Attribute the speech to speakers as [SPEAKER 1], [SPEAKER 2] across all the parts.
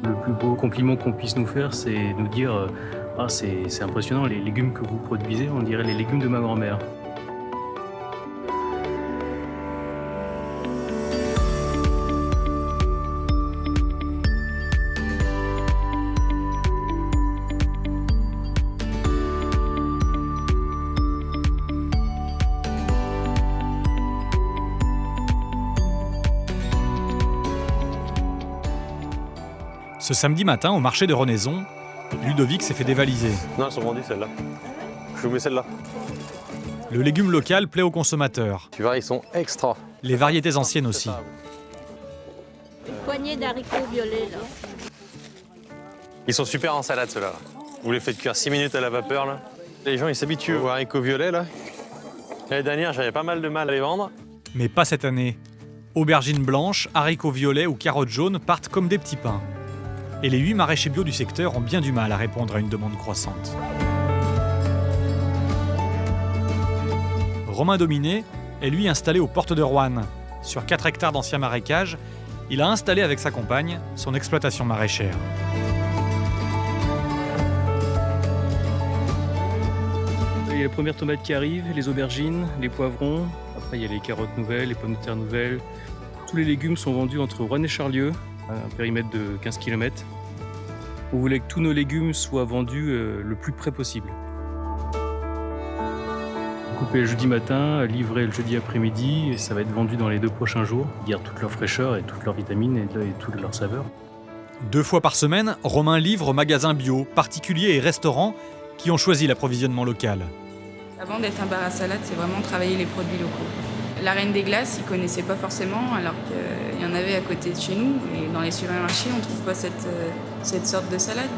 [SPEAKER 1] Le plus beau compliment qu'on puisse nous faire, c'est nous dire ah, c'est impressionnant, les légumes que vous produisez, on dirait les légumes de ma grand-mère.
[SPEAKER 2] Ce samedi matin, au marché de Renaison, Ludovic s'est fait dévaliser.
[SPEAKER 3] Non, elles sont vendues celles-là. Je vous mets celle-là.
[SPEAKER 2] Le légume local plaît aux consommateurs.
[SPEAKER 3] Tu vois, ils sont extra.
[SPEAKER 2] Les variétés anciennes aussi.
[SPEAKER 4] Une poignée d'haricots violets, là.
[SPEAKER 3] Ils sont super en salade, ceux-là. Vous les faites cuire 6 minutes à la vapeur, là. Les gens, ils s'habituent aux haricots violets, là. L'année dernière, j'avais pas mal de mal à les vendre.
[SPEAKER 2] Mais pas cette année. Aubergines blanches, haricots violets ou carottes jaunes partent comme des petits pains. Et les 8 maraîchers bio du secteur ont bien du mal à répondre à une demande croissante. Romain Dominé est lui installé aux portes de Roanne. Sur 4 hectares d'anciens marécages, il a installé avec sa compagne son exploitation maraîchère.
[SPEAKER 1] Il y a les premières tomates qui arrivent, les aubergines, les poivrons. Après, il y a les carottes nouvelles, les pommes de terre nouvelles. Tous les légumes sont vendus entre Roanne et Charlieu, un périmètre de 15 km. On voulait que tous nos légumes soient vendus le plus près possible. Coupé le jeudi matin, livré le jeudi après-midi, et ça va être vendu dans les 2 prochains jours. Garde toute leur fraîcheur et toutes leurs vitamines et toute leur saveur.
[SPEAKER 2] 2 fois par semaine, Romain livre aux magasins bio, particuliers et restaurants qui ont choisi l'approvisionnement local.
[SPEAKER 5] Avant d'être un bar à salade, c'est vraiment travailler les produits locaux. La Reine des Glaces, ils ne connaissaient pas forcément, alors qu'il y en avait à côté de chez nous. Et dans les supermarchés, on ne trouve pas cette sorte de salade.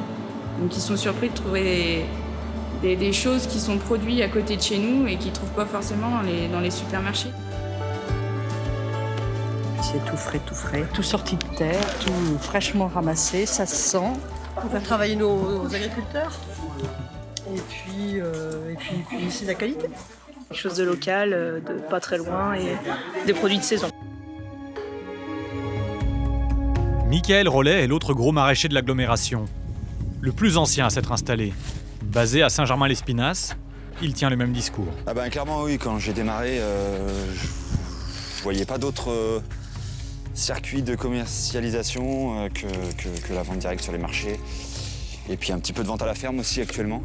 [SPEAKER 5] Donc ils sont surpris de trouver des choses qui sont produites à côté de chez nous et qu'ils ne trouvent pas forcément dans les supermarchés.
[SPEAKER 6] C'est tout frais, tout sorti de terre, tout fraîchement ramassé, ça se sent.
[SPEAKER 7] Pour faire travailler nos agriculteurs. Et puis c'est de la qualité. Quelque chose de local, de pas très loin et des produits de saison.
[SPEAKER 2] Michael Rollet est l'autre gros maraîcher de l'agglomération. Le plus ancien à s'être installé. Basé à Saint-Germain-l'Espinasse, il tient le même discours.
[SPEAKER 8] Ah ben, clairement oui, quand j'ai démarré, je voyais pas d'autres circuits de commercialisation que la vente directe sur les marchés. Et puis un petit peu de vente à la ferme aussi actuellement.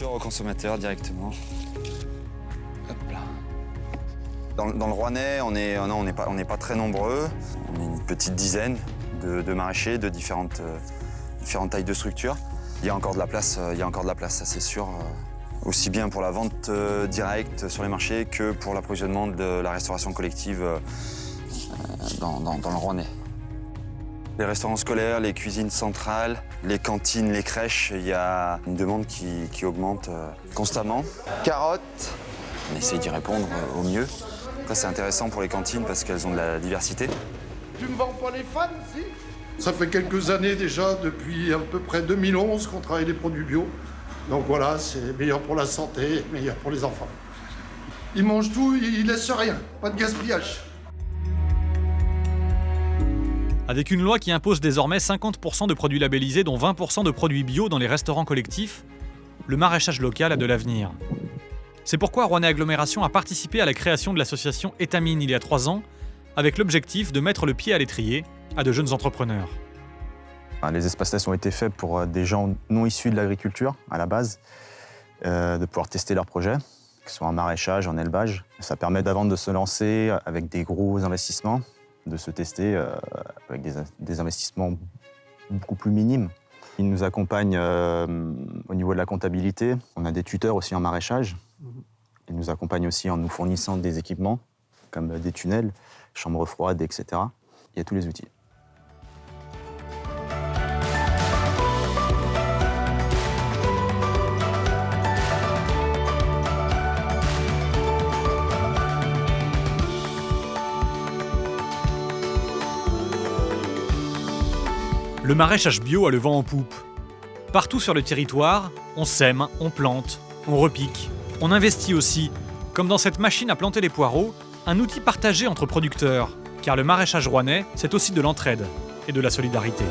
[SPEAKER 8] Aux consommateurs directement. Hop là. Dans le Rouennais, on n'est pas très nombreux. On est une petite dizaine de maraîchers de différentes tailles de structures. Il y a encore de la place, ça c'est sûr. Aussi bien pour la vente directe sur les marchés que pour l'approvisionnement de la restauration collective dans le Rouennais. Les restaurants scolaires, les cuisines centrales, les cantines, les crèches, il y a une demande qui augmente constamment. Carottes, on essaie d'y répondre au mieux. Après, c'est intéressant pour les cantines parce qu'elles ont de la diversité.
[SPEAKER 9] Tu me vends pas les fans, si? Ça fait quelques années déjà, depuis à peu près 2011, qu'on travaille les produits bio. Donc voilà, c'est meilleur pour la santé, meilleur pour les enfants. Ils mangent tout, ils laissent rien, pas de gaspillage.
[SPEAKER 2] Avec une loi qui impose désormais 50% de produits labellisés, dont 20% de produits bio dans les restaurants collectifs, le maraîchage local a de l'avenir. C'est pourquoi Rouennais Agglomération a participé à la création de l'association Étamine il y a 3 ans, avec l'objectif de mettre le pied à l'étrier à de jeunes entrepreneurs.
[SPEAKER 10] Les espaces tests ont été faits pour des gens non issus de l'agriculture à la base, de pouvoir tester leurs projets, que ce soit en maraîchage, en élevage. Ça permet d'avant de se lancer avec des gros investissements, de se tester avec des investissements beaucoup plus minimes. Ils nous accompagnent au niveau de la comptabilité. On a des tuteurs aussi en maraîchage. Ils nous accompagnent aussi en nous fournissant des équipements, comme des tunnels, chambres froides, etc. Il y a tous les outils.
[SPEAKER 2] Le maraîchage bio a le vent en poupe. Partout sur le territoire, on sème, on plante, on repique. On investit aussi, comme dans cette machine à planter les poireaux, un outil partagé entre producteurs. Car le maraîchage rouennais, c'est aussi de l'entraide. et de la solidarité.